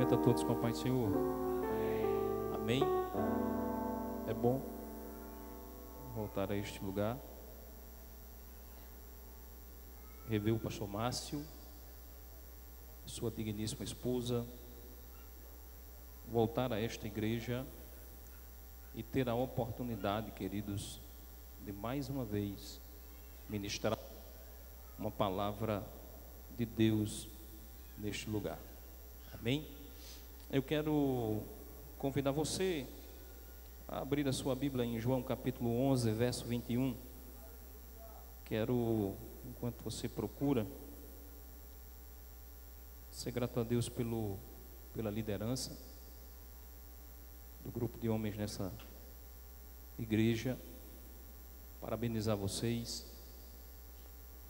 Cumprimento a todos com a paz do Senhor. Amém. É bom voltar a este lugar, rever o pastor Márcio, sua digníssima esposa, voltar a esta igreja e ter a oportunidade, queridos, de mais uma vez ministrar uma palavra de Deus neste lugar. Amém? Eu quero convidar você a abrir a sua Bíblia em João capítulo 11, verso 21. Quero, enquanto você procura, ser grato a Deus pela liderança do grupo de homens nessa igreja, parabenizar vocês,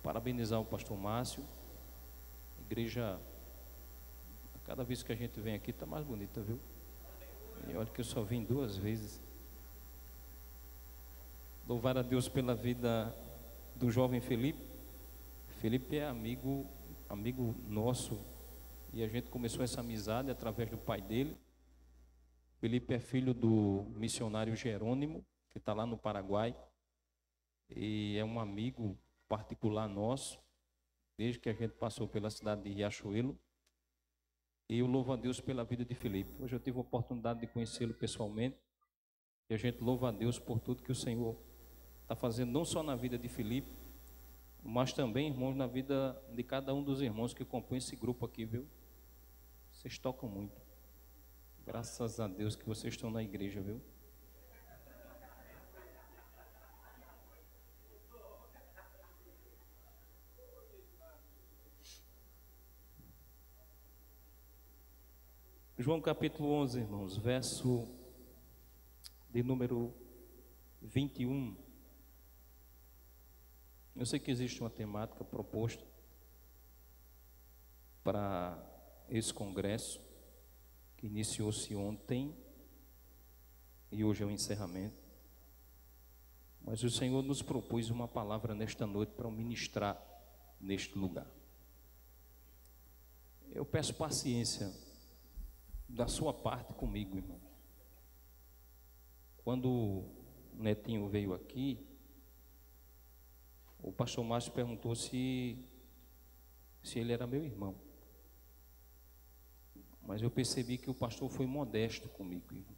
parabenizar o pastor Márcio. A igreja, cada vez que a gente vem aqui, está mais bonita, viu? E olha que eu só vim 2 vezes. Louvar a Deus pela vida do jovem Felipe. Felipe é amigo nosso, e a gente começou essa amizade através do pai dele. Felipe é filho do missionário Jerônimo, que está lá no Paraguai, e é um amigo particular nosso, desde que a gente passou pela cidade de Riachuelo. E eu louvo a Deus pela vida de Felipe. Hoje eu tive a oportunidade de conhecê-lo pessoalmente, e a gente louva a Deus por tudo que o Senhor está fazendo, não só na vida de Felipe, mas também, irmãos, na vida de cada um dos irmãos que compõem esse grupo aqui, viu? Vocês tocam muito. Graças a Deus que vocês estão na igreja, viu? João capítulo 11, irmãos, verso de número 21. Eu sei que existe uma temática proposta para esse congresso, que iniciou-se ontem e hoje é o encerramento. Mas o Senhor nos propôs uma palavra nesta noite para ministrar neste lugar. Eu peço paciência da sua parte comigo, irmão. Quando o Netinho veio aqui, o pastor Márcio perguntou se ele era meu irmão. Mas eu percebi que o pastor foi modesto comigo, irmão.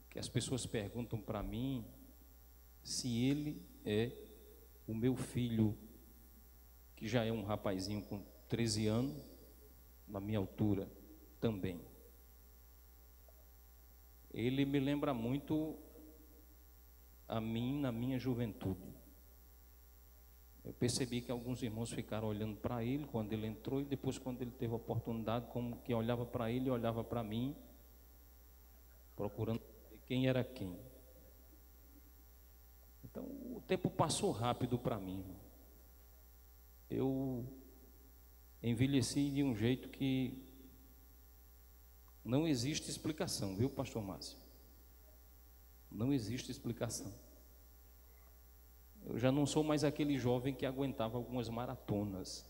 Que as pessoas perguntam para mim se ele é o meu filho, que já é um rapazinho com 13 anos, na minha altura também. Ele me lembra muito a mim na minha juventude. Eu percebi que alguns irmãos ficaram olhando para ele quando ele entrou, e depois, quando ele teve a oportunidade, como que olhava para ele e olhava para mim, procurando quem era quem. Então o tempo passou rápido para mim, irmão. Eu envelheci de um jeito que não existe explicação, viu, pastor Márcio? Não existe explicação. Eu já não sou mais aquele jovem que aguentava algumas maratonas.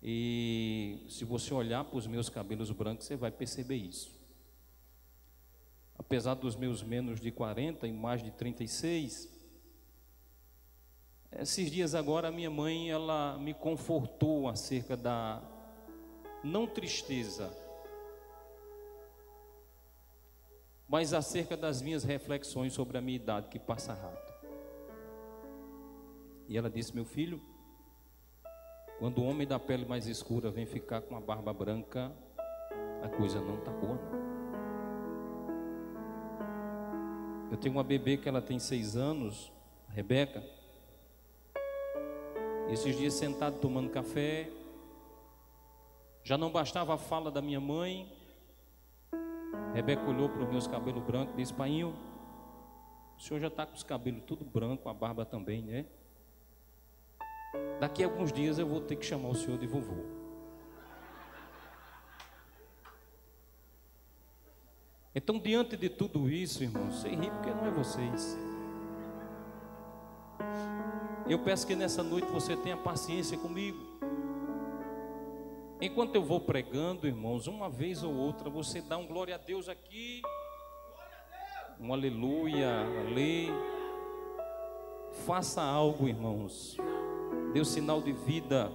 E se você olhar para os meus cabelos brancos, você vai perceber isso. Apesar dos meus menos de 40 e mais de 36, esses dias agora a minha mãe, ela me confortou acerca da, não tristeza, mas acerca das minhas reflexões sobre a minha idade, que passa rápido. E ela disse: meu filho, quando o homem da pele mais escura vem ficar com a barba branca, a coisa não está boa, não. Eu tenho uma bebê que ela tem 6 anos, a Rebeca. Esses dias sentado tomando café, já não bastava a fala da minha mãe. Rebeca olhou para os meus cabelos brancos e disse: painho, o senhor já está com os cabelos tudo branco, a barba também, né? Daqui a alguns dias eu vou ter que chamar o senhor de vovô. Então, diante de tudo isso, irmãos, sem rir porque não é vocês. Eu peço que nessa noite você tenha paciência comigo. Enquanto eu vou pregando, irmãos, uma vez ou outra você dá um glória a Deus aqui, um aleluia, ali. Faça algo, irmãos. Dê o sinal de vida.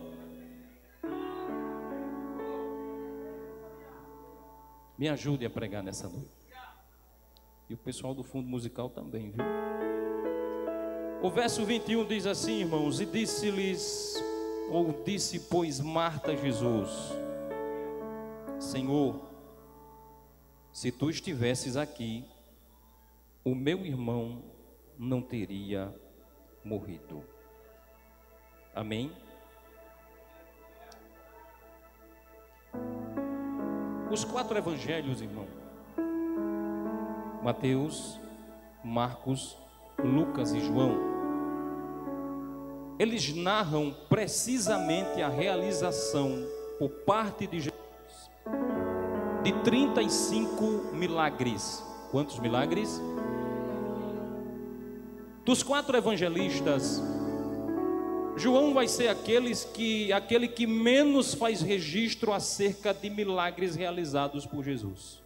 Me ajude a pregar nessa noite. E o pessoal do fundo musical também, viu? O verso 21 diz assim, irmãos: e disse-lhes, ou disse, pois, Marta a Jesus: Senhor, se tu estivesses aqui, o meu irmão não teria morrido. Amém? Os 4 evangelhos, irmão, Mateus, Marcos, Lucas e João, eles narram precisamente a realização por parte de Jesus de 35 milagres. Quantos milagres? Dos 4 evangelistas, João vai ser aquele que menos faz registro acerca de milagres realizados por Jesus.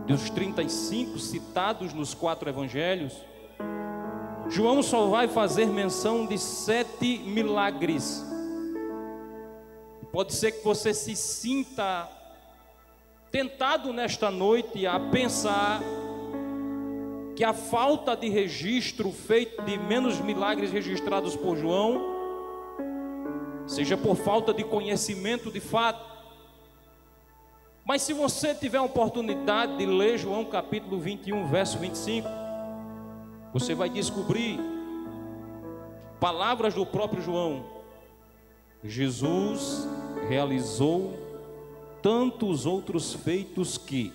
Dos 35 citados nos 4 evangelhos, João só vai fazer menção de 7 milagres. Pode ser que você se sinta tentado nesta noite a pensar que a falta de registro feito de menos milagres registrados por João seja por falta de conhecimento de fato. Mas se você tiver a oportunidade de ler João capítulo 21, verso 25, você vai descobrir palavras do próprio João. Jesus realizou tantos outros feitos que,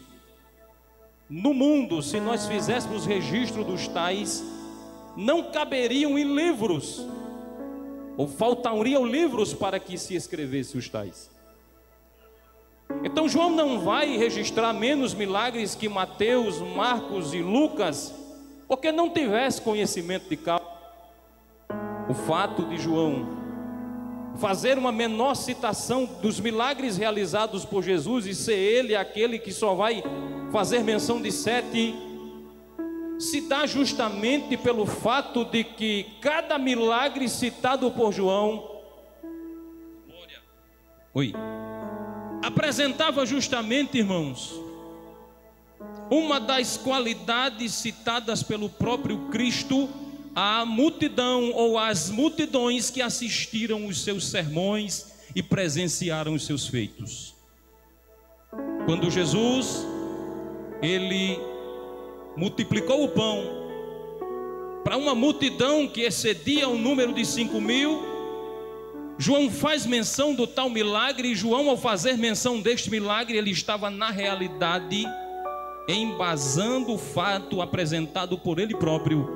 no mundo, se nós fizéssemos registro dos tais, não caberiam em livros, ou faltariam livros para que se escrevesse os tais. Então João não vai registrar menos milagres que Mateus, Marcos e Lucas, porque não tivesse conhecimento de causa. O fato de João fazer uma menor citação dos milagres realizados por Jesus e ser ele aquele que só vai fazer menção de 7, se dá justamente pelo fato de que cada milagre citado por João apresentava justamente, irmãos, uma das qualidades citadas pelo próprio Cristo à multidão ou às multidões que assistiram os seus sermões e presenciaram os seus feitos. Quando Jesus ele multiplicou o pão para uma multidão que excedia o número de 5.000, João faz menção do tal milagre, e João, ao fazer menção deste milagre, ele estava na realidade embasando o fato apresentado por ele próprio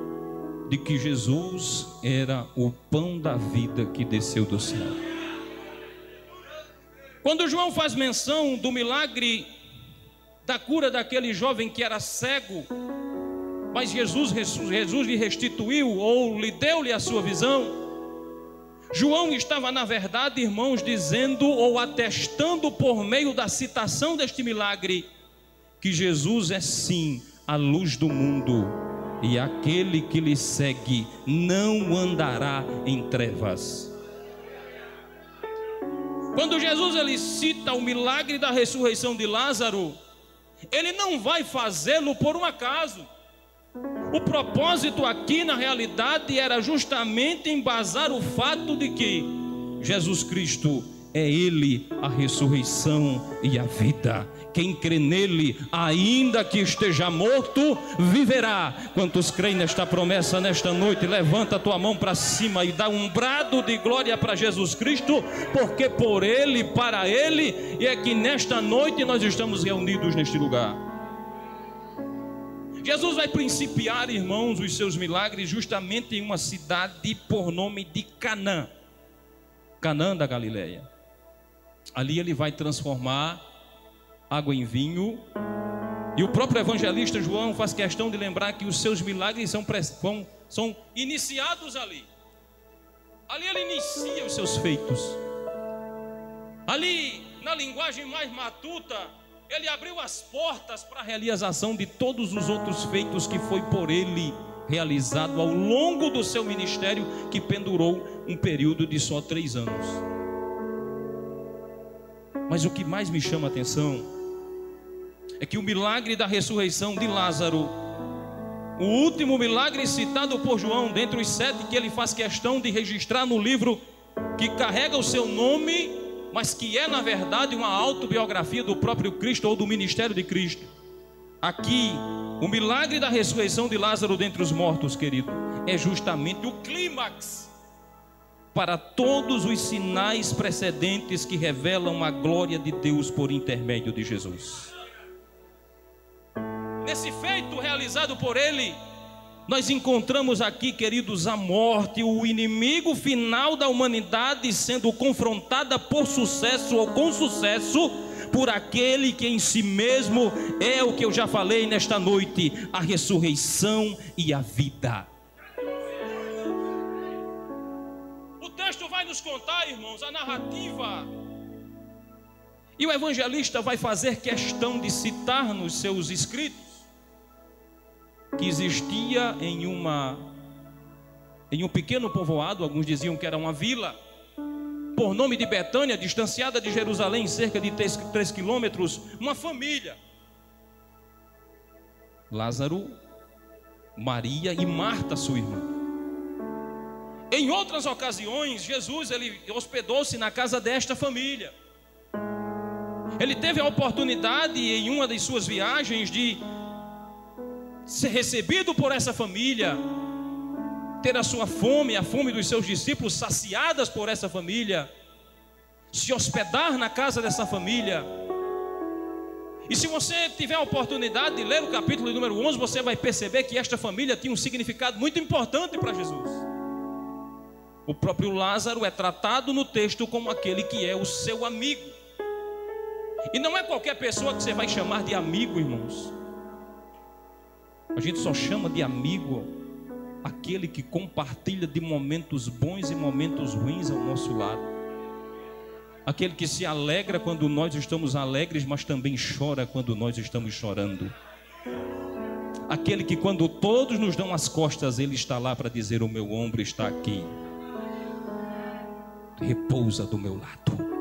de que Jesus era o pão da vida que desceu do céu. Quando João faz menção do milagre da cura daquele jovem que era cego, mas Jesus lhe restituiu ou lhe deu-lhe a sua visão, João estava na verdade, irmãos, dizendo ou atestando por meio da citação deste milagre que Jesus é sim a luz do mundo, e aquele que lhe segue não andará em trevas. Quando Jesus ele cita o milagre da ressurreição de Lázaro, ele não vai fazê-lo por um acaso. O propósito aqui na realidade era justamente embasar o fato de que Jesus Cristo é Ele a ressurreição e a vida. Quem crê nele, ainda que esteja morto, viverá. Quantos creem nesta promessa nesta noite? Levanta a tua mão para cima e dá um brado de glória para Jesus Cristo, porque por Ele, para Ele, e é que nesta noite nós estamos reunidos neste lugar. Jesus vai principiar, irmãos, os seus milagres justamente em uma cidade por nome de Canaã, Canaã da Galileia. Ali ele vai transformar água em vinho, e o próprio evangelista João faz questão de lembrar que os seus milagres são iniciados ali. Ali ele inicia os seus feitos. Ali, na linguagem mais matuta, ele abriu as portas para a realização de todos os outros feitos que foi por ele realizado ao longo do seu ministério, que pendurou um período de só 3 anos. Mas o que mais me chama a atenção é que o milagre da ressurreição de Lázaro, o último milagre citado por João, dentre os 7 que ele faz questão de registrar no livro que carrega o seu nome, mas que é na verdade uma autobiografia do próprio Cristo ou do ministério de Cristo. Aqui, o milagre da ressurreição de Lázaro dentre os mortos, querido, é justamente o clímax para todos os sinais precedentes que revelam a glória de Deus por intermédio de Jesus. Nesse feito realizado por ele, nós encontramos aqui, queridos, a morte, o inimigo final da humanidade, sendo confrontada por sucesso ou com sucesso por aquele que em si mesmo é o que eu já falei nesta noite: a ressurreição e a vida. O texto vai nos contar, irmãos, a narrativa, e o evangelista vai fazer questão de citar nos seus escritos que existia em um pequeno povoado, alguns diziam que era uma vila, por nome de Betânia, distanciada de Jerusalém cerca de 3 quilômetros, uma família: Lázaro, Maria e Marta, sua irmã. Em outras ocasiões, Jesus ele hospedou-se na casa desta família. Ele teve a oportunidade, em uma das suas viagens, de ser recebido por essa família, ter a sua fome, a fome dos seus discípulos saciadas por essa família, se hospedar na casa dessa família. E se você tiver a oportunidade de ler o capítulo número 11, você vai perceber que esta família tinha um significado muito importante para Jesus. O próprio Lázaro é tratado no texto como aquele que é o seu amigo. E não é qualquer pessoa que você vai chamar de amigo, irmãos. A gente só chama de amigo aquele que compartilha de momentos bons e momentos ruins ao nosso lado. Aquele que se alegra quando nós estamos alegres, mas também chora quando nós estamos chorando. Aquele que quando todos nos dão as costas, ele está lá para dizer: o meu ombro está aqui, repousa do meu lado.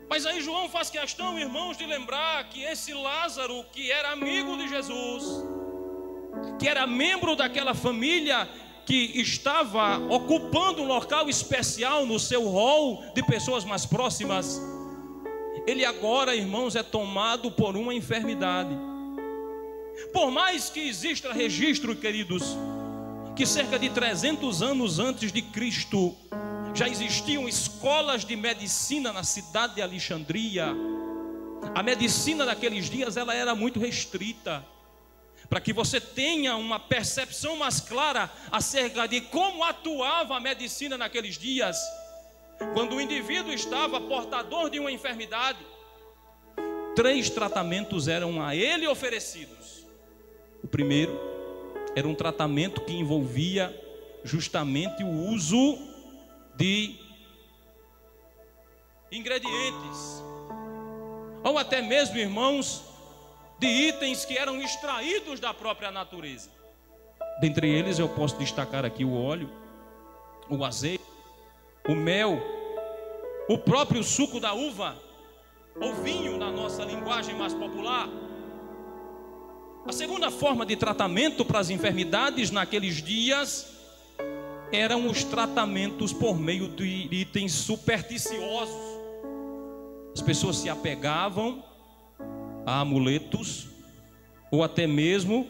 Mas aí João faz questão, irmãos, de lembrar que esse Lázaro, que era amigo de Jesus, que era membro daquela família que estava ocupando um local especial no seu rol de pessoas mais próximas, ele agora, irmãos, é tomado por uma enfermidade. Por mais que exista registro, queridos, que cerca de 300 anos antes de Cristo já existiam escolas de medicina na cidade de Alexandria. A medicina daqueles dias ela era muito restrita. Para que você tenha uma percepção mais clara acerca de como atuava a medicina naqueles dias, quando o indivíduo estava portador de uma enfermidade, 3 tratamentos eram a ele oferecidos. O primeiro era um tratamento que envolvia justamente o uso de ingredientes, ou até mesmo, irmãos, de itens que eram extraídos da própria natureza. Dentre eles eu posso destacar aqui o óleo, o azeite, o mel, o próprio suco da uva, ou vinho na nossa linguagem mais popular. A segunda forma de tratamento para as enfermidades naqueles dias eram os tratamentos por meio de itens supersticiosos. As pessoas se apegavam a amuletos ou até mesmo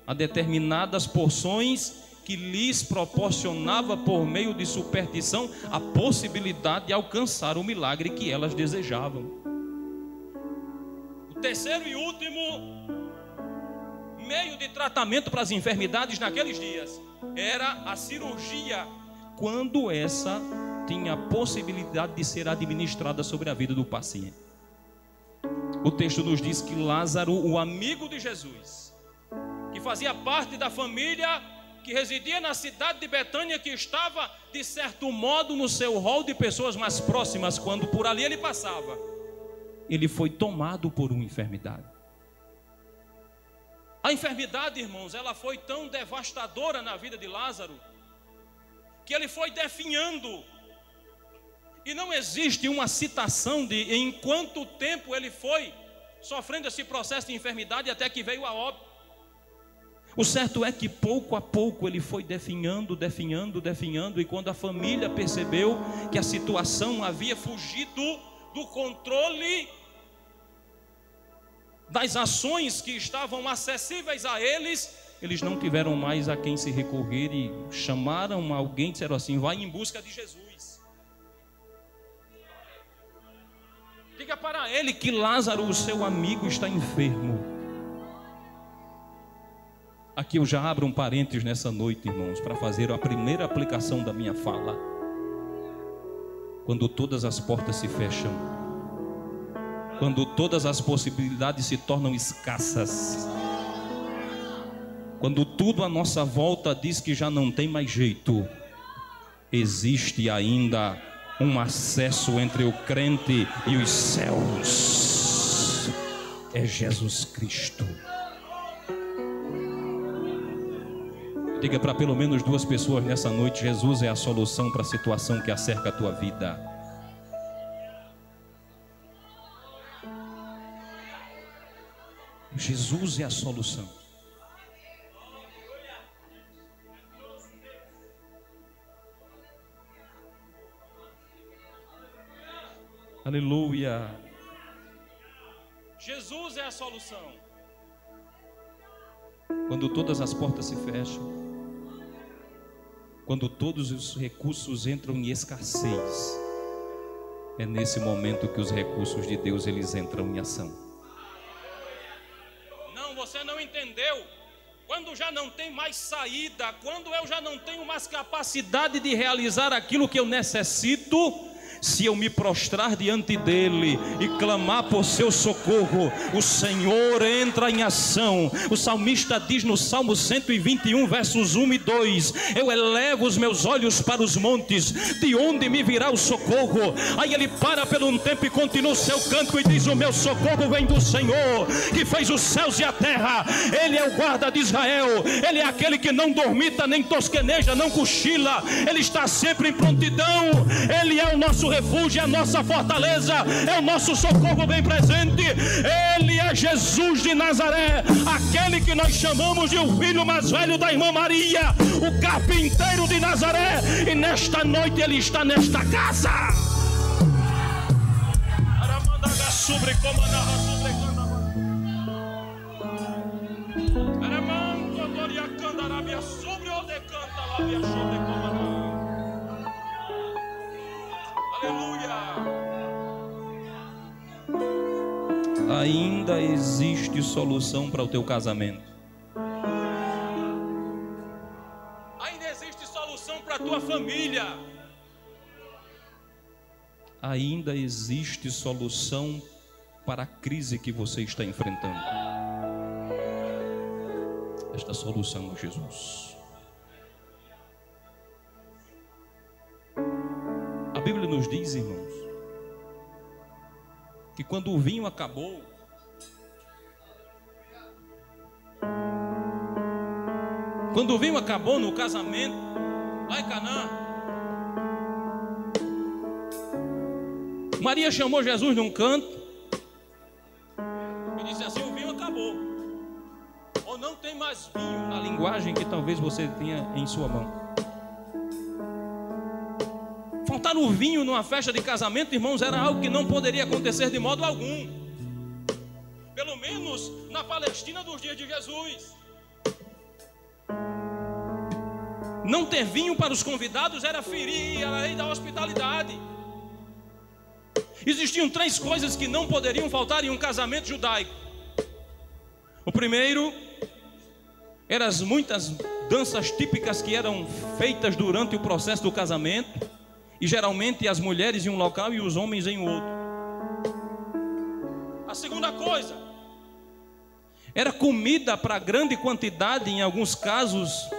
a determinadas porções que lhes proporcionava por meio de superstição a possibilidade de alcançar o milagre que elas desejavam. O terceiro e último meio de tratamento para as enfermidades naqueles dias era a cirurgia, quando essa tinha a possibilidade de ser administrada sobre a vida do paciente. O texto nos diz que Lázaro, o amigo de Jesus, que fazia parte da família que residia na cidade de Betânia, que estava, de certo modo, no seu rol de pessoas mais próximas, quando por ali ele passava, ele foi tomado por uma enfermidade. A enfermidade, irmãos, ela foi tão devastadora na vida de Lázaro, que ele foi definhando. E não existe uma citação de em quanto tempo ele foi sofrendo esse processo de enfermidade até que veio a óbito. O certo é que pouco a pouco ele foi definhando, e quando a família percebeu que a situação havia fugido do controle das ações que estavam acessíveis a eles, eles não tiveram mais a quem se recorrer e chamaram alguém e disseram assim: vai em busca de Jesus. Diga para ele que Lázaro, o seu amigo, está enfermo. Aqui eu já abro um parênteses nessa noite, irmãos, para fazer a primeira aplicação da minha fala. Quando todas as portas se fecham, quando todas as possibilidades se tornam escassas, quando tudo à nossa volta diz que já não tem mais jeito, existe ainda um acesso entre o crente e os céus. É Jesus Cristo. Diga para pelo menos 2 pessoas nessa noite: Jesus é a solução para a situação que acerca a tua vida. Jesus é a solução. Aleluia. Jesus é a solução. Quando todas as portas se fecham, quando todos os recursos entram em escassez, é nesse momento que os recursos de Deus, eles entram em ação. Não, você não entendeu. Quando já não tem mais saída, quando eu já não tenho mais capacidade de realizar aquilo que eu necessito, se eu me prostrar diante dele e clamar por seu socorro, o Senhor entra em ação. O salmista diz no Salmo 121, versos 1 e 2: eu elevo os meus olhos para os montes, de onde me virá o socorro? Aí ele para por um tempo e continua o seu canto e diz: o meu socorro vem do Senhor, que fez os céus e a terra. Ele é o guarda de Israel, ele é aquele que não dormita, nem tosqueneja, não cochila, ele está sempre em prontidão. Ele é o nosso refúgio, é a nossa fortaleza, é o nosso socorro bem presente. Ele é Jesus de Nazaré, aquele que nós chamamos de o filho mais velho da irmã Maria, o carpinteiro de Nazaré. E nesta noite ele está nesta casa. Ainda existe solução para o teu casamento. Ainda existe solução para a tua família. Ainda existe solução para a crise que você está enfrentando. Esta solução é Jesus. A Bíblia nos diz, irmãos, que quando o vinho acabou, no casamento, lá em Canaã, Maria chamou Jesus num canto e disse assim: o vinho acabou, ou não tem mais vinho, na linguagem que talvez você tenha em sua mão. Faltar o vinho numa festa de casamento, irmãos, era algo que não poderia acontecer de modo algum. Pelo menos na Palestina dos dias de Jesus. Não ter vinho para os convidados era ferir a lei da hospitalidade. Existiam 3 coisas que não poderiam faltar em um casamento judaico. O primeiro eram as muitas danças típicas que eram feitas durante o processo do casamento. E geralmente as mulheres em um local e os homens em outro. A segunda coisa era comida para grande quantidade, em alguns casos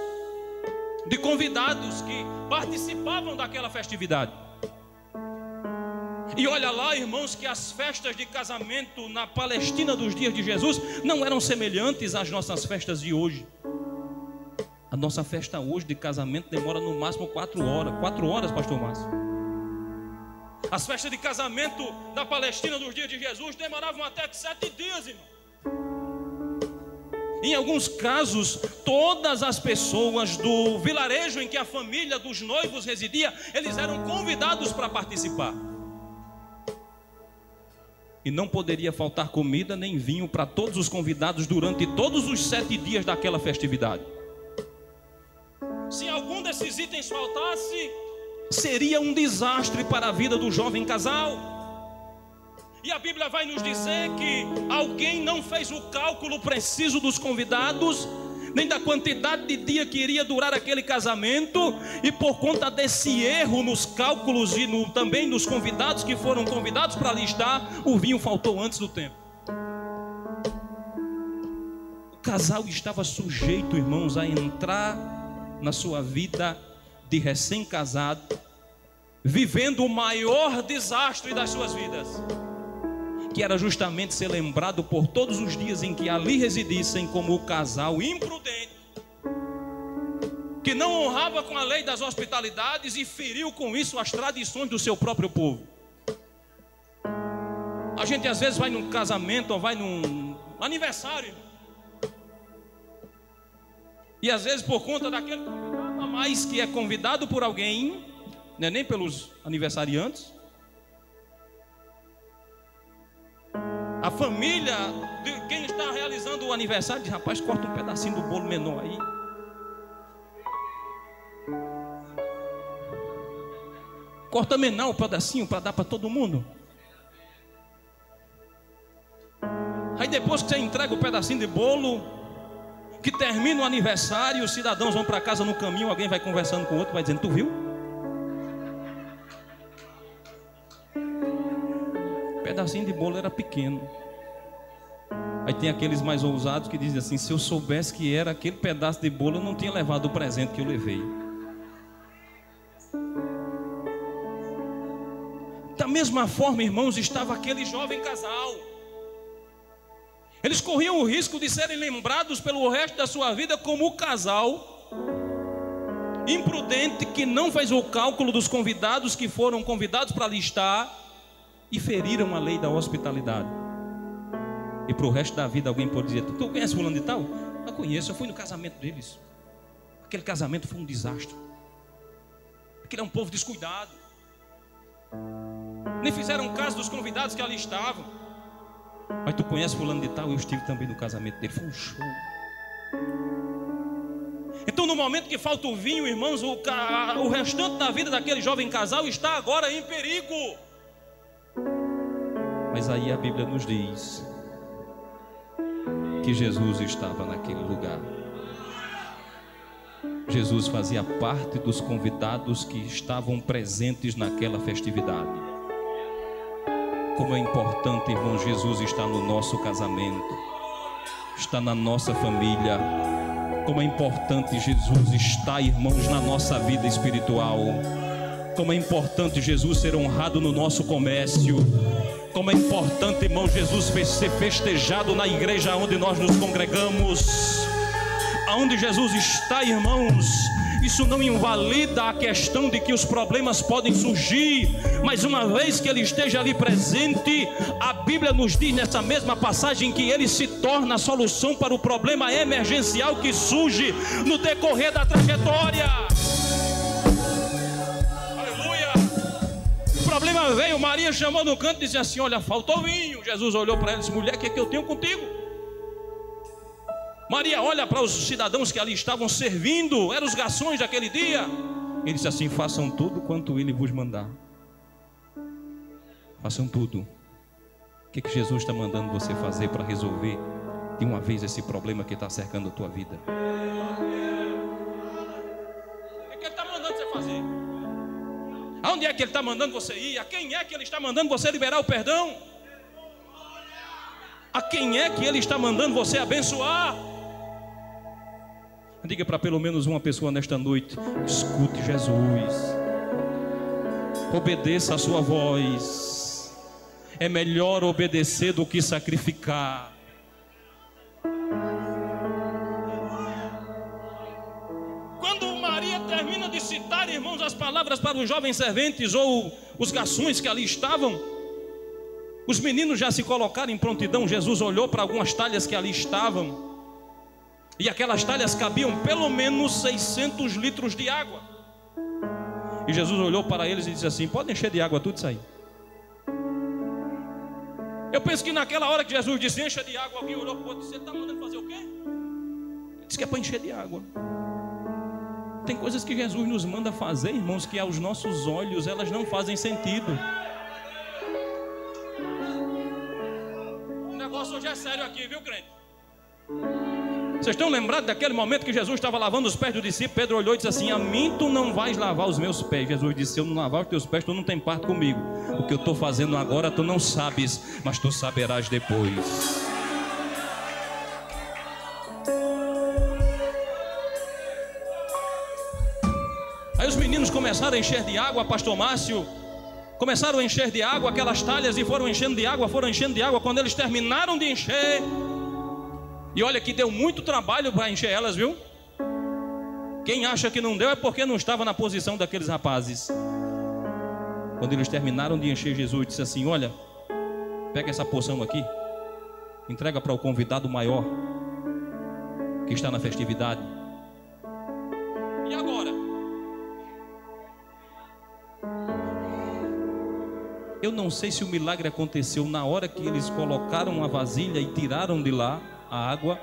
de convidados que participavam daquela festividade. E olha lá, irmãos, que as festas de casamento na Palestina dos dias de Jesus não eram semelhantes às nossas festas de hoje. A nossa festa hoje de casamento demora no máximo 4 horas. 4 horas, pastor Márcio. As festas de casamento da Palestina dos dias de Jesus demoravam até 7 dias, irmão. Em alguns casos, todas as pessoas do vilarejo em que a família dos noivos residia, eles eram convidados para participar. E não poderia faltar comida nem vinho para todos os convidados durante todos os 7 dias daquela festividade. Se algum desses itens faltasse, seria um desastre para a vida do jovem casal. E a Bíblia vai nos dizer que alguém não fez o cálculo preciso dos convidados, nem da quantidade de dia que iria durar aquele casamento, e por conta desse erro nos cálculos e também nos convidados que foram convidados para alistar, o vinho faltou antes do tempo. O casal estava sujeito, irmãos, a entrar na sua vida de recém-casado, vivendo o maior desastre das suas vidas, que era justamente ser lembrado por todos os dias em que ali residissem como o casal imprudente, que não honrava com a lei das hospitalidades e feriu com isso as tradições do seu próprio povo. A gente às vezes vai num casamento ou vai num aniversário, e às vezes por conta daquele convidado a mais que é convidado por alguém, não é nem pelos aniversariantes, a família de quem está realizando o aniversário diz: rapaz, corta um pedacinho do bolo menor aí. Corta menor um pedacinho para dar para todo mundo. Aí depois que você entrega o pedacinho de bolo, que termina o aniversário, os cidadãos vão para casa no caminho, alguém vai conversando com o outro, vai dizendo: tu viu? O pedacinho de bolo era pequeno. Aí tem aqueles mais ousados que dizem assim: se eu soubesse que era aquele pedaço de bolo, eu não tinha levado o presente que eu levei. Da mesma forma, irmãos, estava aquele jovem casal. Eles corriam o risco de serem lembrados pelo resto da sua vida como o casal imprudente que não fez o cálculo dos convidados que foram convidados para alistar e feriram a lei da hospitalidade. E para o resto da vida alguém pode dizer: tu conhece fulano de tal? Eu conheço, eu fui no casamento deles. Aquele casamento foi um desastre. Aquele é um povo descuidado. Nem fizeram caso dos convidados que ali estavam. Mas tu conhece fulano de tal? Eu estive também no casamento dele, foi um show. Então no momento que falta o vinho, irmãos, o restante da vida daquele jovem casal está agora em perigo. Mas aí a Bíblia nos diz que Jesus estava naquele lugar. Jesus fazia parte dos convidados que estavam presentes naquela festividade. Como é importante, irmão, Jesus está no nosso casamento, está na nossa família. Como é importante Jesus estar, irmãos, na nossa vida espiritual. Como é importante Jesus ser honrado no nosso comércio. Como é importante, irmão, Jesus ser festejado na igreja onde nós nos congregamos. Aonde Jesus está, irmãos, isso não invalida a questão de que os problemas podem surgir, mas uma vez que Ele esteja ali presente, a Bíblia nos diz nessa mesma passagem que Ele se torna a solução para o problema emergencial que surge no decorrer da trajetória. Aleluia! O problema veio, Maria chamou no canto e disse assim: olha, faltou vinho. Jesus olhou para ela e disse: mulher, o que é que eu tenho contigo? Maria olha para os cidadãos que ali estavam servindo, eram os garçons daquele dia. Ele disse assim: façam tudo quanto Ele vos mandar. Façam tudo. O que Jesus está mandando você fazer para resolver de uma vez esse problema que está cercando a tua vida? O que Ele está mandando você fazer? Aonde é que Ele está mandando você ir? A quem é que Ele está mandando você liberar o perdão? A quem é que Ele está mandando você abençoar? Diga para pelo menos uma pessoa nesta noite: escute Jesus, obedeça a sua voz. É melhor obedecer do que sacrificar. Quando Maria termina de citar, irmãos, as palavras para os jovens serventes ou os garçons que ali estavam, os meninos já se colocaram em prontidão. Jesus olhou para algumas talhas que ali estavam, e aquelas talhas cabiam pelo menos 600 litros de água. E Jesus olhou para eles e disse assim: pode encher de água tudo isso aí. Eu penso que naquela hora que Jesus disse encha de água, alguém olhou para o outro e disse: você está mandando fazer o quê? Ele disse que é para encher de água. Tem coisas que Jesus nos manda fazer, irmãos, que aos nossos olhos elas não fazem sentido. O negócio hoje é sério aqui, viu, crente? Vocês estão lembrados daquele momento que Jesus estava lavando os pés do discípulo? Pedro olhou e disse assim: a mim tu não vais lavar os meus pés. Jesus disse: se eu não lavar os teus pés, tu não tem parte comigo. O que eu estou fazendo agora tu não sabes, mas tu saberás depois. Aí os meninos começaram a encher de água, pastor Márcio. Começaram a encher de água aquelas talhas e foram enchendo de água, foram enchendo de água. Quando eles terminaram de encher, e olha que deu muito trabalho para encher elas, viu? Quem acha que não deu é porque não estava na posição daqueles rapazes. Quando eles terminaram de encher, Jesus disse assim: olha, pega essa porção aqui, entrega para o convidado maior que está na festividade. E agora? Eu não sei se o milagre aconteceu na hora que eles colocaram a vasilha e tiraram de lá a água,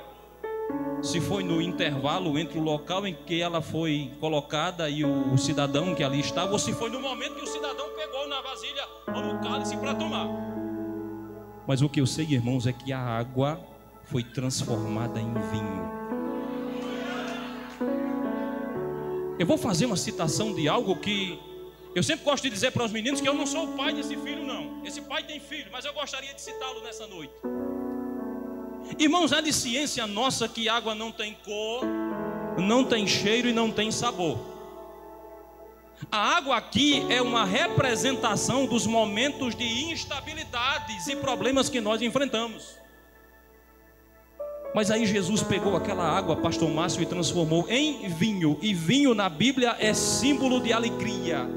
se foi no intervalo entre o local em que ela foi colocada e o cidadão que ali estava, ou se foi no momento que o cidadão pegou na vasilha ou no cálice para tomar. Mas o que eu sei, irmãos, é que a água foi transformada em vinho. Eu vou fazer uma citação de algo que eu sempre gosto de dizer para os meninos, que eu não sou o pai desse filho, não. Esse pai tem filho, mas eu gostaria de citá-lo nessa noite. Irmãos, é de ciência nossa que água não tem cor, não tem cheiro e não tem sabor. A água aqui é uma representação dos momentos de instabilidades e problemas que nós enfrentamos. Mas aí Jesus pegou aquela água, pastor Márcio, e transformou em vinho. E vinho na Bíblia é símbolo de alegria.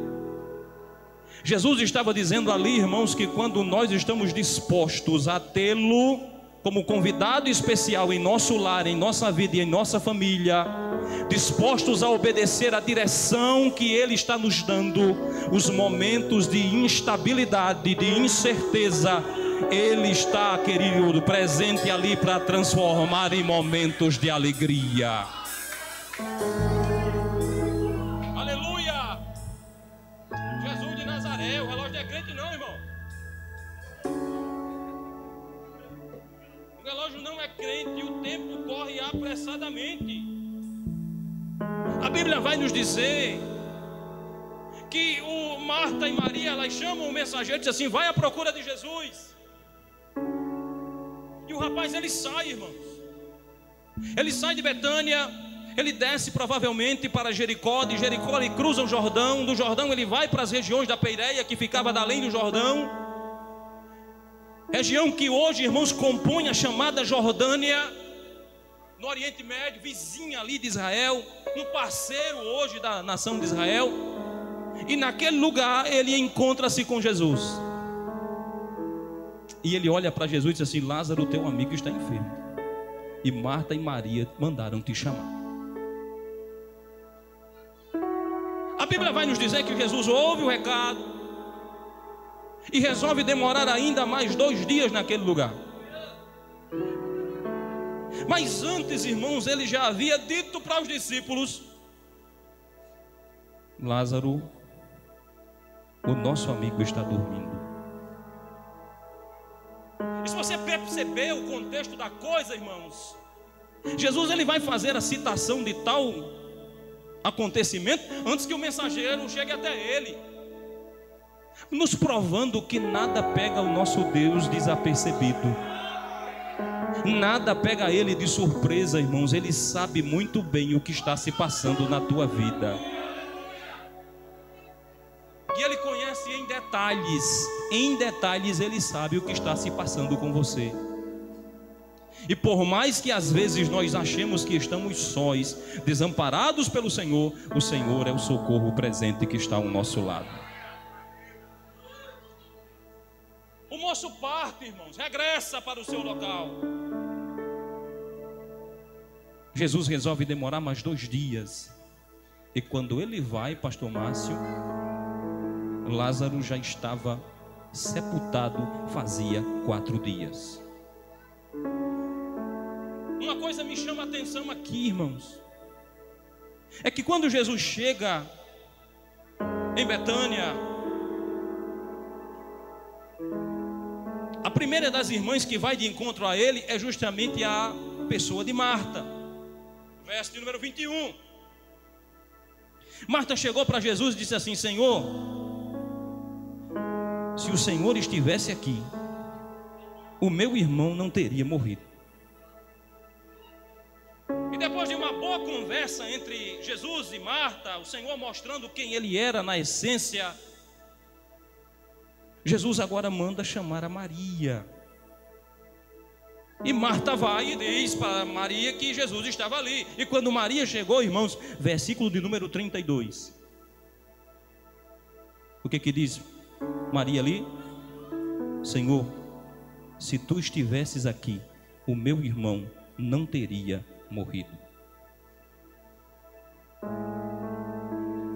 Jesus estava dizendo ali, irmãos, que quando nós estamos dispostos a tê-lo como convidado especial em nosso lar, em nossa vida e em nossa família, dispostos a obedecer a direção que Ele está nos dando, os momentos de instabilidade, de incerteza, Ele está, querido, presente ali para transformar em momentos de alegria. Aleluia! Jesus de Nazaré, o relógio não é crente não, irmão. O relógio não é crente e o tempo corre apressadamente. A Bíblia vai nos dizer que o Marta e Maria, elas chamam o mensageiro e dizem assim: vai à procura de Jesus. E o rapaz, ele sai, irmãos. Ele sai de Betânia, ele desce provavelmente para Jericó. De Jericó ele cruza o Jordão. Do Jordão ele vai para as regiões da Peireia, que ficava além do Jordão, região que hoje, irmãos, compõe a chamada Jordânia, no Oriente Médio, vizinha ali de Israel, um parceiro hoje da nação de Israel. E naquele lugar ele encontra-se com Jesus. E ele olha para Jesus e diz assim: Lázaro, teu amigo, está enfermo, e Marta e Maria mandaram te chamar. A Bíblia vai nos dizer que Jesus ouve o recado e resolve demorar ainda mais 2 dias naquele lugar. Mas antes, irmãos, ele já havia dito para os discípulos: Lázaro, o nosso amigo, está dormindo. E se você perceber o contexto da coisa, irmãos, Jesus ele vai fazer a citação de tal acontecimento antes que o mensageiro chegue até ele, nos provando que nada pega o nosso Deus desapercebido. Nada pega ele de surpresa, irmãos. Ele sabe muito bem o que está se passando na tua vida. E ele conhece em detalhes ele sabe o que está se passando com você. E por mais que às vezes nós achemos que estamos sós, desamparados pelo Senhor, o Senhor é o socorro presente que está ao nosso lado. O moço parte, irmãos, regressa para o seu local. Jesus resolve demorar mais 2 dias. E quando ele vai, pastor Márcio, Lázaro já estava sepultado fazia 4 dias. Uma coisa me chama a atenção aqui, irmãos, é que quando Jesus chega em Betânia, a primeira das irmãs que vai de encontro a ele é justamente a pessoa de Marta. Verso de número 21. Marta chegou para Jesus e disse assim: Senhor, se o Senhor estivesse aqui, o meu irmão não teria morrido. E depois de uma boa conversa entre Jesus e Marta, o Senhor mostrando quem ele era na essência, Jesus agora manda chamar a Maria. E Marta vai e diz para Maria que Jesus estava ali. E quando Maria chegou, irmãos, versículo de número 32. O que diz Maria ali? Senhor, se tu estivesses aqui, o meu irmão não teria morrido.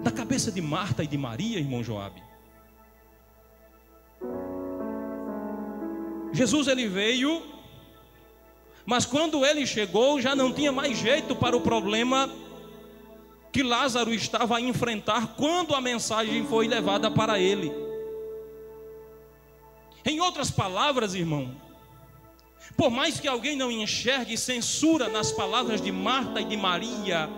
Na cabeça de Marta e de Maria, irmão Joabe, Jesus ele veio, mas quando ele chegou já não tinha mais jeito para o problema que Lázaro estava a enfrentar quando a mensagem foi levada para ele. Em outras palavras, irmão, por mais que alguém não enxergue censura nas palavras de Marta e de Maria,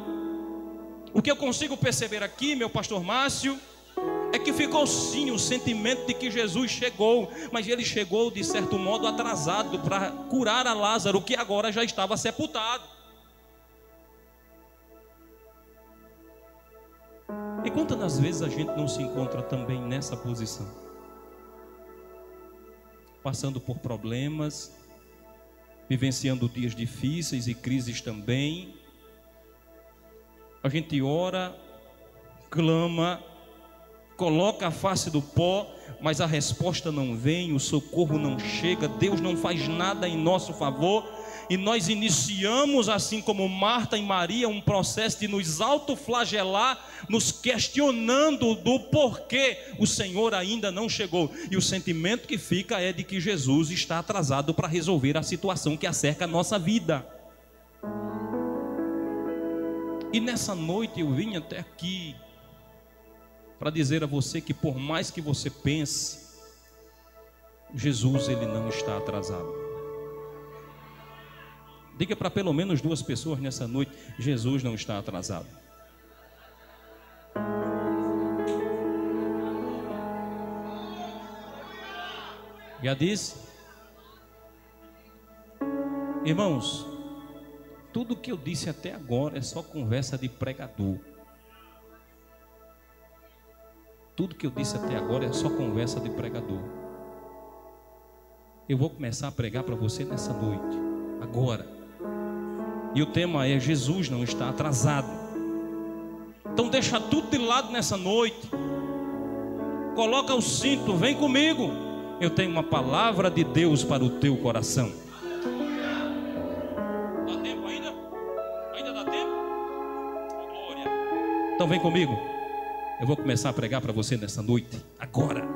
o que eu consigo perceber aqui, meu pastor Márcio, é que ficou sim o sentimento de que Jesus chegou, mas ele chegou de certo modo atrasado para curar a Lázaro, que agora já estava sepultado. E quantas das vezes a gente não se encontra também nessa posição? Passando por problemas, vivenciando dias difíceis e crises também. A gente ora, clama, coloca a face do pó, mas a resposta não vem, o socorro não chega, Deus não faz nada em nosso favor, e nós iniciamos, assim como Marta e Maria, um processo de nos autoflagelar, nos questionando do porquê o Senhor ainda não chegou, e o sentimento que fica é de que Jesus está atrasado para resolver a situação que acerca a nossa vida. E nessa noite eu vim até aqui para dizer a você que por mais que você pense, Jesus ele não está atrasado. Diga para pelo menos 2 pessoas nessa noite: Jesus não está atrasado. Já disse? Irmãos, tudo que eu disse até agora é só conversa de pregador. Tudo que eu disse até agora é só conversa de pregador. Eu vou começar a pregar para você nessa noite, agora. E o tema é: Jesus não está atrasado. Então deixa tudo de lado nessa noite. Coloca o cinto, vem comigo. Eu tenho uma palavra de Deus para o teu coração. Dá tempo ainda? Ainda dá tempo? Oh, glória. Então vem comigo. Eu vou começar a pregar para você nessa noite, agora.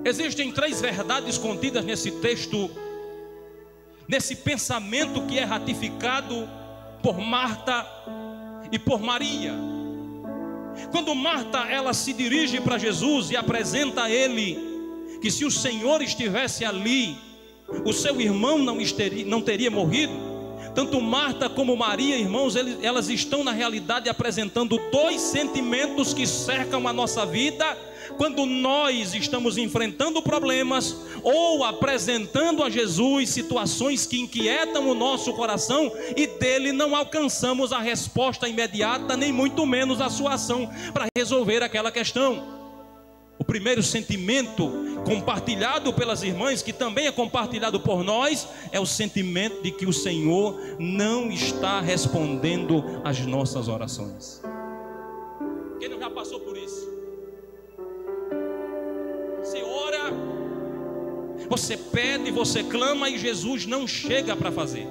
Existem 3 verdades contidas nesse texto, nesse pensamento que é ratificado por Marta e por Maria. Quando Marta ela se dirige para Jesus e apresenta a ele que se o Senhor estivesse ali, o seu irmão não teria morrido. Tanto Marta como Maria, irmãos, elas estão na realidade apresentando dois sentimentos que cercam a nossa vida quando nós estamos enfrentando problemas ou apresentando a Jesus situações que inquietam o nosso coração e dele não alcançamos a resposta imediata, nem muito menos a sua ação para resolver aquela questão. O primeiro sentimento compartilhado pelas irmãs, que também é compartilhado por nós, é o sentimento de que o Senhor não está respondendo às nossas orações. Quem não já passou por isso? Você ora, você pede, você clama e Jesus não chega para fazer.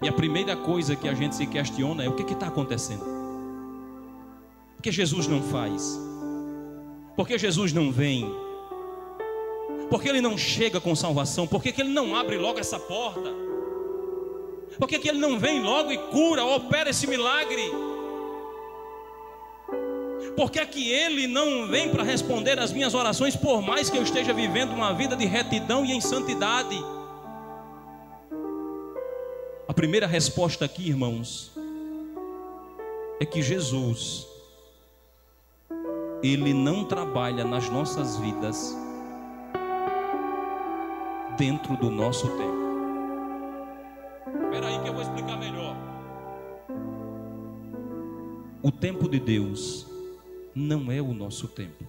E a primeira coisa que a gente se questiona é: o que está acontecendo? Por que Jesus não faz? Por que Jesus não vem? Por que Ele não chega com salvação? Por que Ele não abre logo essa porta? Por que Ele não vem logo e cura, opera esse milagre? Por que Ele não vem para responder as minhas orações, por mais que eu esteja vivendo uma vida de retidão e em santidade? A primeira resposta aqui, irmãos, é que Jesus, Ele não trabalha nas nossas vidas dentro do nosso tempo. Espera aí que eu vou explicar melhor. O tempo de Deus não é o nosso tempo.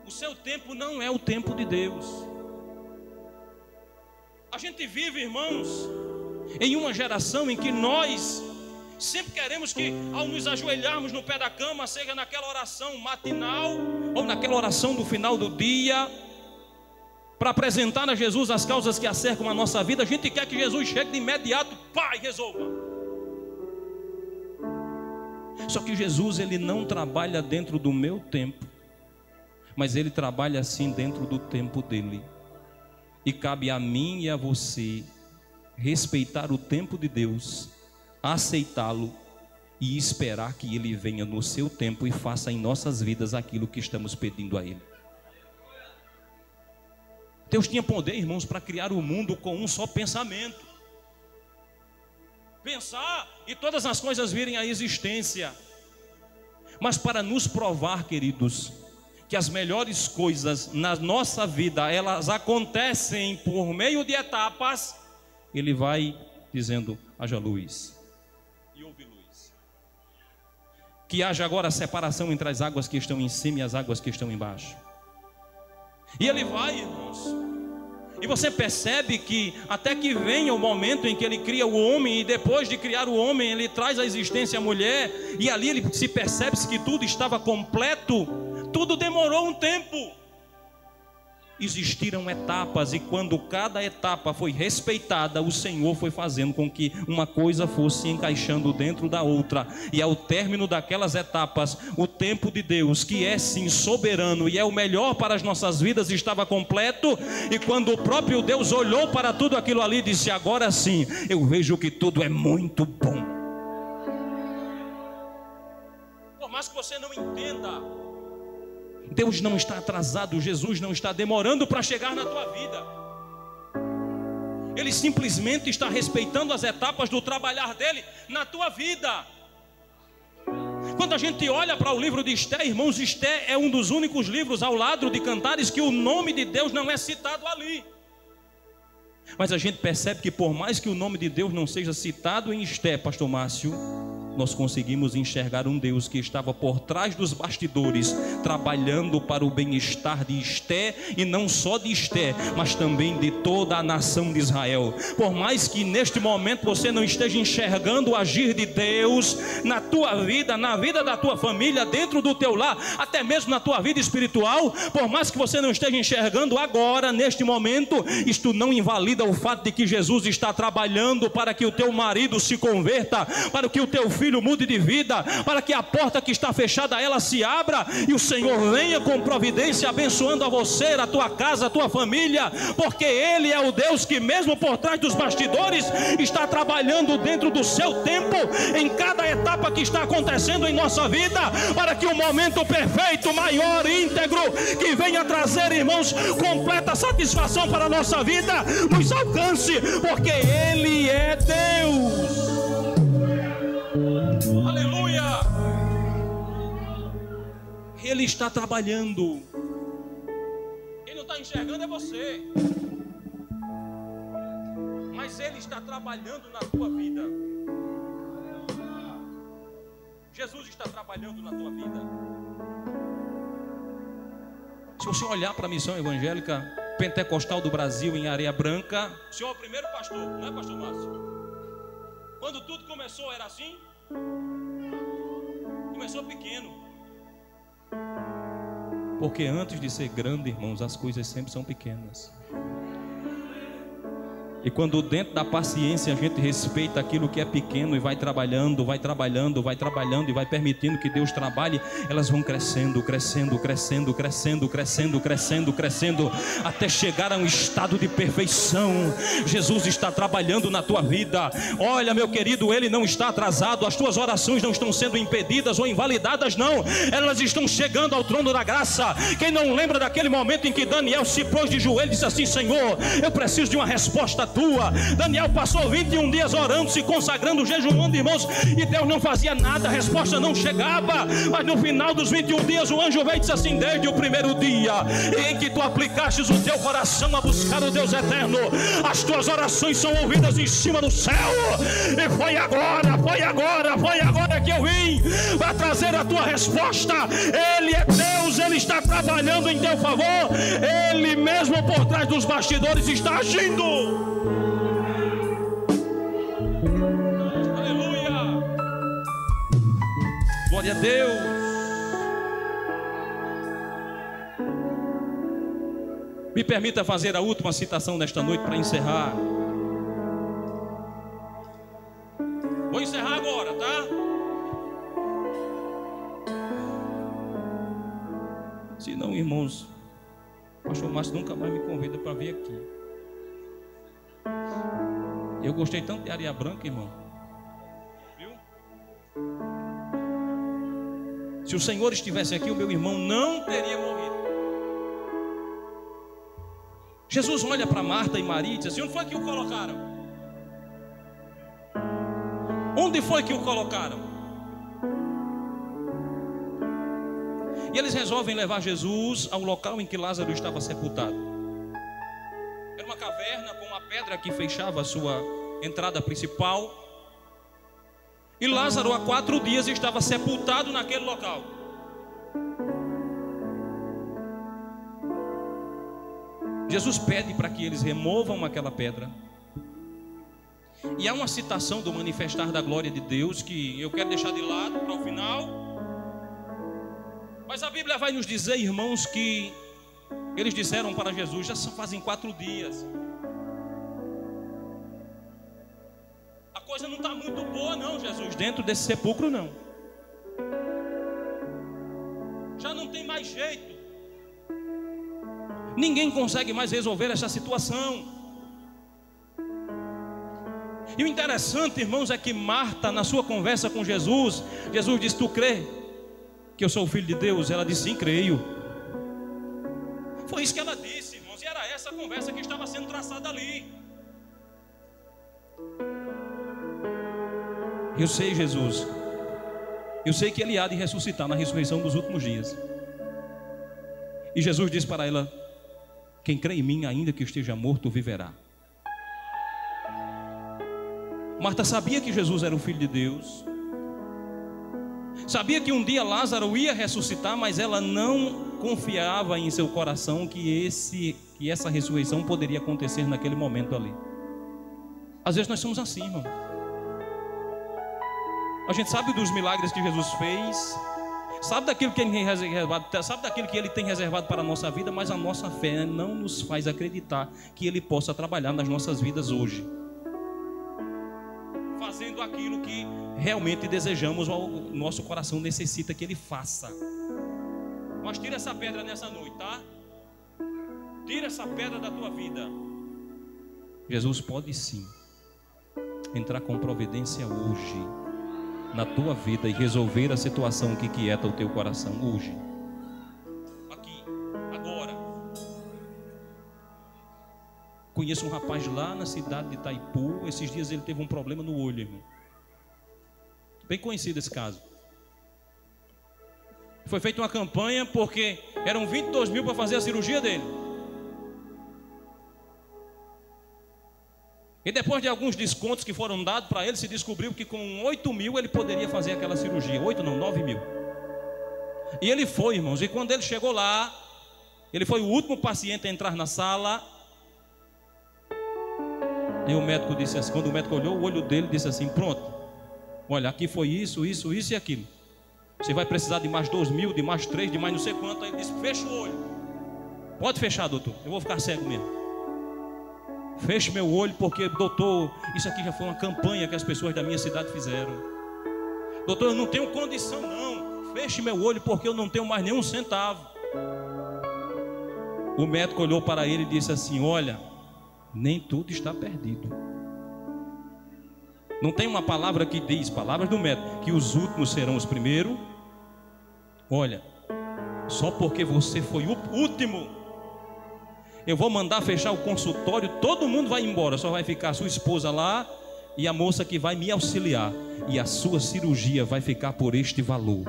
O seu tempo não é o tempo de Deus. A gente vive, irmãos, em uma geração em que nós sempre queremos que, ao nos ajoelharmos no pé da cama, seja naquela oração matinal ou naquela oração do final do dia, para apresentar a Jesus as causas que acercam a nossa vida, a gente quer que Jesus chegue de imediato, pá, e resolva. Só que Jesus, Ele não trabalha dentro do meu tempo, mas Ele trabalha assim dentro do tempo dEle. E cabe a mim e a você respeitar o tempo de Deus, aceitá-lo e esperar que Ele venha no seu tempo e faça em nossas vidas aquilo que estamos pedindo a Ele. Deus tinha poder, irmãos, para criar o mundo com um só pensamento. Pensar e todas as coisas virem à existência. Mas para nos provar, queridos, que as melhores coisas na nossa vida, elas acontecem por meio de etapas, Ele vai dizendo: haja luz, e houve luz. Que haja agora a separação entre as águas que estão em cima e as águas que estão embaixo. E Ele vai, irmãos. E você percebe que até que venha o momento em que Ele cria o homem, e depois de criar o homem, Ele traz à existência a mulher, e ali Ele se percebe-se que tudo estava completo. Tudo demorou um tempo. Existiram etapas, e quando cada etapa foi respeitada, o Senhor foi fazendo com que uma coisa fosse encaixando dentro da outra. E ao término daquelas etapas, o tempo de Deus, que é sim soberano e é o melhor para as nossas vidas, estava completo. E quando o próprio Deus olhou para tudo aquilo ali, disse: agora sim, eu vejo que tudo é muito bom. Por mais que você não entenda, Deus não está atrasado, Jesus não está demorando para chegar na tua vida. Ele simplesmente está respeitando as etapas do trabalhar dele na tua vida. Quando a gente olha para o livro de Esté, irmãos, Esté é um dos únicos livros ao lado de Cantares que o nome de Deus não é citado ali. Mas a gente percebe que por mais que o nome de Deus não seja citado em Esté, pastor Márcio, nós conseguimos enxergar um Deus que estava por trás dos bastidores, trabalhando para o bem-estar de Esté, e não só de Esté, mas também de toda a nação de Israel. Por mais que neste momento você não esteja enxergando o agir de Deus na tua vida, na vida da tua família, dentro do teu lar, até mesmo na tua vida espiritual, por mais que você não esteja enxergando agora, neste momento, isto não invalida o fato de que Jesus está trabalhando para que o teu marido se converta, para que o teu filho filho mude de vida, para que a porta que está fechada ela se abra e o Senhor venha com providência, abençoando a você, a tua casa, a tua família, porque Ele é o Deus que mesmo por trás dos bastidores está trabalhando dentro do seu tempo, em cada etapa que está acontecendo em nossa vida, para que o momento perfeito, maior, íntegro, que venha trazer, irmãos, completa satisfação para a nossa vida, nos alcance, porque Ele é Deus. Aleluia! Ele está trabalhando. Quem não está enxergando é você, mas Ele está trabalhando na tua vida. Jesus está trabalhando na tua vida. Se você olhar para a missão evangélica pentecostal do Brasil em Areia Branca, o senhor é o primeiro pastor, não é, pastor Márcio? Quando tudo começou era assim? Começou pequeno. Porque antes de ser grande, irmãos, as coisas sempre são pequenas. E quando dentro da paciência a gente respeita aquilo que é pequeno e vai trabalhando, vai trabalhando, vai trabalhando e vai permitindo que Deus trabalhe, elas vão crescendo, crescendo, crescendo, crescendo, crescendo, crescendo, crescendo, até chegar a um estado de perfeição. Jesus está trabalhando na tua vida. Olha, meu querido, Ele não está atrasado. As tuas orações não estão sendo impedidas ou invalidadas, não. Elas estão chegando ao trono da graça. Quem não lembra daquele momento em que Daniel se pôs de joelho e disse assim: Senhor, eu preciso de uma resposta tua. Daniel passou 21 dias orando, se consagrando, jejuando, irmãos, e Deus não fazia nada, a resposta não chegava. Mas no final dos 21 dias o anjo veio e disse assim: desde o primeiro dia em que tu aplicastes o teu coração a buscar o Deus eterno, as tuas orações são ouvidas em cima do céu. E foi agora que eu vim para trazer a tua resposta. Ele é Deus, Ele está trabalhando em teu favor, Ele mesmo por trás dos bastidores está agindo. Aleluia! Glória a Deus! Me permita fazer a última citação nesta noite para encerrar. Vou encerrar agora, tá? Se não, irmãos, o pastor Márcio nunca mais me convida para vir aqui. Eu gostei tanto de Areia Branca, irmão. Viu? Se o Senhor estivesse aqui, o meu irmão não teria morrido. Jesus olha para Marta e Maria e diz assim: onde foi que o colocaram? Onde foi que o colocaram? E eles resolvem levar Jesus ao local em que Lázaro estava sepultado. Era uma caverna com uma pedra que fechava a sua entrada principal. E Lázaro há 4 dias estava sepultado naquele local. Jesus pede para que eles removam aquela pedra. E há uma citação do manifestar da glória de Deus que eu quero deixar de lado para o final. Mas a Bíblia vai nos dizer, irmãos, que eles disseram para Jesus: já fazem 4 dias. A coisa não está muito boa não, Jesus, dentro desse sepulcro não. Já não tem mais jeito. Ninguém consegue mais resolver essa situação. E o interessante, irmãos, é que Marta, na sua conversa com Jesus, Jesus disse: tu crê que eu sou o Filho de Deus? Ela disse: sim, creio. Foi isso que ela disse, irmãos, e era essa a conversa que estava sendo traçada ali. Eu sei, Jesus, eu sei que Ele há de ressuscitar na ressurreição dos últimos dias. E Jesus disse para ela: quem crê em mim, ainda que esteja morto, viverá. Marta sabia que Jesus era o Filho de Deus, sabia que um dia Lázaro ia ressuscitar, mas ela não confiava em seu coração que essa ressurreição poderia acontecer naquele momento ali. Às vezes nós somos assim, irmão. A gente sabe dos milagres que Jesus fez, sabe daquilo que Ele tem reservado, sabe daquilo que Ele tem reservado para a nossa vida, mas a nossa fé não nos faz acreditar que Ele possa trabalhar nas nossas vidas hoje, fazendo aquilo que realmente desejamos, o nosso coração necessita que Ele faça. Mas tira essa pedra nessa noite, tá? Tira essa pedra da tua vida. Jesus pode sim entrar com providência hoje na tua vida e resolver a situação que quieta o teu coração hoje. Aqui, agora. Conheço um rapaz lá na cidade de Itaipu. Esses dias ele teve um problema no olho, irmão. Bem conhecido esse caso. Foi feita uma campanha porque eram 22 mil para fazer a cirurgia dele. E depois de alguns descontos que foram dados para ele, se descobriu que com 8 mil ele poderia fazer aquela cirurgia. 8 não, 9 mil. E ele foi, irmãos. E quando ele chegou lá, ele foi o último paciente a entrar na sala. E o médico disse assim, quando o médico olhou o olho dele, disse assim: pronto, olha, aqui foi isso, isso, isso e aquilo. Você vai precisar de mais 2 mil, de mais 3, de mais não sei quanto. Aí ele disse: fecha o olho. Pode fechar, doutor, eu vou ficar cego mesmo. Feche meu olho, porque, doutor, isso aqui já foi uma campanha que as pessoas da minha cidade fizeram. Doutor, eu não tenho condição não. Feche meu olho, porque eu não tenho mais nenhum centavo. O médico olhou para ele e disse assim: olha, nem tudo está perdido. Não tem uma palavra que diz, palavras do médico, que os últimos serão os primeiros. Olha, só porque você foi o último, eu vou mandar fechar o consultório, todo mundo vai embora, só vai ficar a sua esposa lá e a moça que vai me auxiliar. E a sua cirurgia vai ficar por este valor.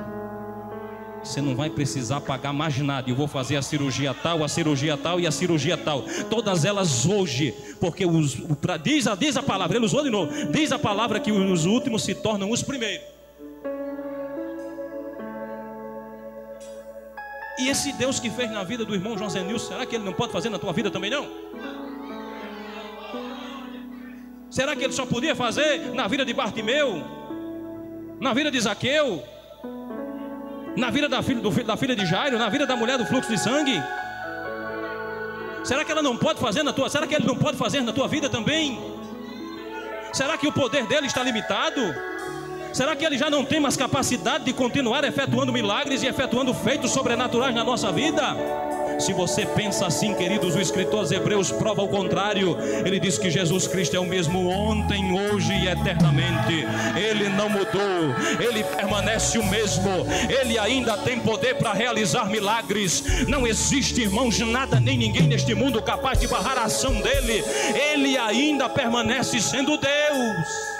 Você não vai precisar pagar mais nada. Eu vou fazer a cirurgia tal e a cirurgia tal. Todas elas hoje, porque diz a palavra, ele usou de novo, diz a palavra que os últimos se tornam os primeiros. E esse Deus que fez na vida do irmão José Nilson, será que Ele não pode fazer na tua vida também não? Será que Ele só podia fazer na vida de Bartimeu? Na vida de Zaqueu? Na vida da filha de Jairo? Na vida da mulher do fluxo de sangue? Será que ela não pode fazer na tua? Será que Ele não pode fazer na tua vida também? Será que o poder dele está limitado? Será que Ele já não tem mais capacidade de continuar efetuando milagres e efetuando feitos sobrenaturais na nossa vida? Se você pensa assim, queridos, o escritor aos Hebreus prova o contrário. Ele diz que Jesus Cristo é o mesmo ontem, hoje e eternamente. Ele não mudou, Ele permanece o mesmo. Ele ainda tem poder para realizar milagres. Não existe, irmãos, nada nem ninguém neste mundo capaz de barrar a ação dEle. Ele ainda permanece sendo Deus.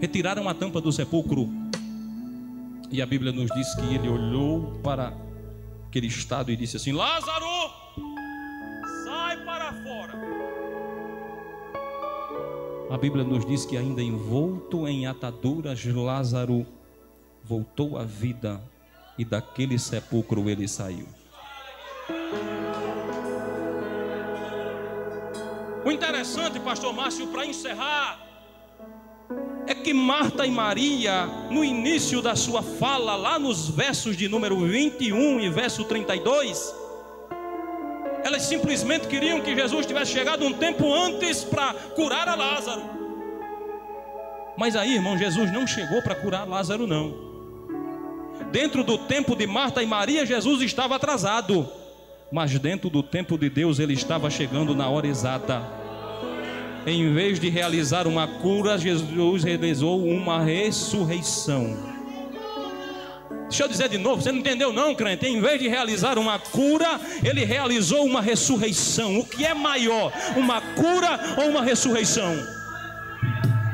Retiraram a tampa do sepulcro. E a Bíblia nos diz que ele olhou para aquele estado e disse assim: Lázaro, sai para fora. A Bíblia nos diz que ainda envolto em ataduras, Lázaro voltou à vida e daquele sepulcro ele saiu. O interessante, pastor Márcio, para encerrar, é que Marta e Maria, no início da sua fala, lá nos versos de número 21 e verso 32, elas simplesmente queriam que Jesus tivesse chegado um tempo antes para curar a Lázaro. Mas aí, irmão, Jesus não chegou para curar Lázaro, não. Dentro do tempo de Marta e Maria, Jesus estava atrasado, mas dentro do tempo de Deus, Ele estava chegando na hora exata. Em vez de realizar uma cura, Jesus realizou uma ressurreição. Deixa eu dizer de novo, você não entendeu não, crente? Em vez de realizar uma cura, Ele realizou uma ressurreição. O que é maior, uma cura ou uma ressurreição?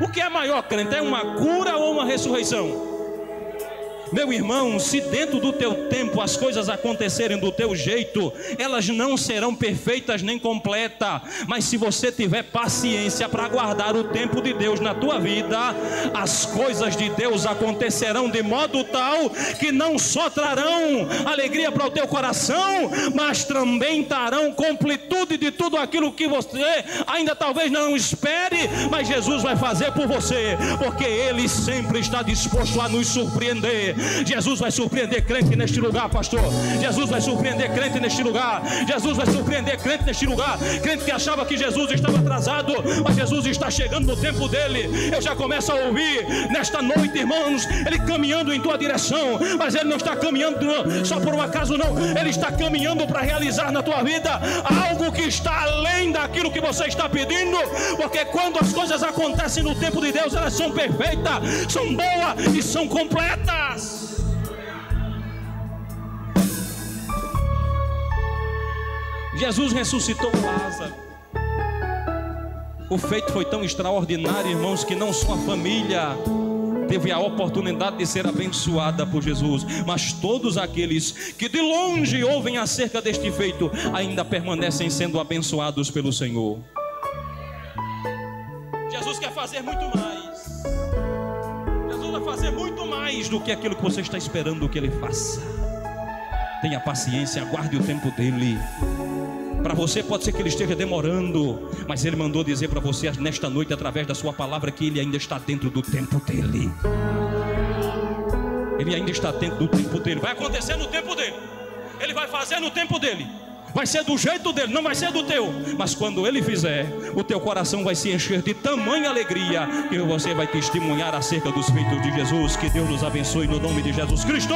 O que é maior, crente? É uma cura ou uma ressurreição? Meu irmão, se dentro do teu tempo as coisas acontecerem do teu jeito, elas não serão perfeitas nem completas. Mas se você tiver paciência para aguardar o tempo de Deus na tua vida, as coisas de Deus acontecerão de modo tal que não só trarão alegria para o teu coração, mas também trarão completude de tudo aquilo que você ainda talvez não espere, mas Jesus vai fazer por você, porque Ele sempre está disposto a nos surpreender. Jesus vai surpreender crente neste lugar, pastor. Jesus vai surpreender crente neste lugar. Jesus vai surpreender crente neste lugar. Crente que achava que Jesus estava atrasado, mas Jesus está chegando no tempo dele. Eu já começo a ouvir nesta noite, irmãos, ele caminhando em tua direção, mas ele não está caminhando só por um acaso, não. Ele está caminhando para realizar na tua vida algo que está além daquilo que você está pedindo, porque quando as coisas acontecem no tempo de Deus, elas são perfeitas, são boas e são completas. Jesus ressuscitou Lázaro. O feito foi tão extraordinário, irmãos, que não só a família teve a oportunidade de ser abençoada por Jesus, mas todos aqueles que de longe ouvem acerca deste feito ainda permanecem sendo abençoados pelo Senhor. Jesus quer fazer muito mais. Jesus vai fazer muito mais do que aquilo que você está esperando que Ele faça. Tenha paciência, aguarde o tempo dEle. Para você pode ser que Ele esteja demorando, mas Ele mandou dizer para você nesta noite, através da sua palavra, que Ele ainda está dentro do tempo dEle. Ele ainda está dentro do tempo dEle. Vai acontecer no tempo dEle. Ele vai fazer no tempo dEle. Vai ser do jeito dEle, não vai ser do teu. Mas quando Ele fizer, o teu coração vai se encher de tamanha alegria que você vai testemunhar acerca dos feitos de Jesus. Que Deus nos abençoe no nome de Jesus Cristo.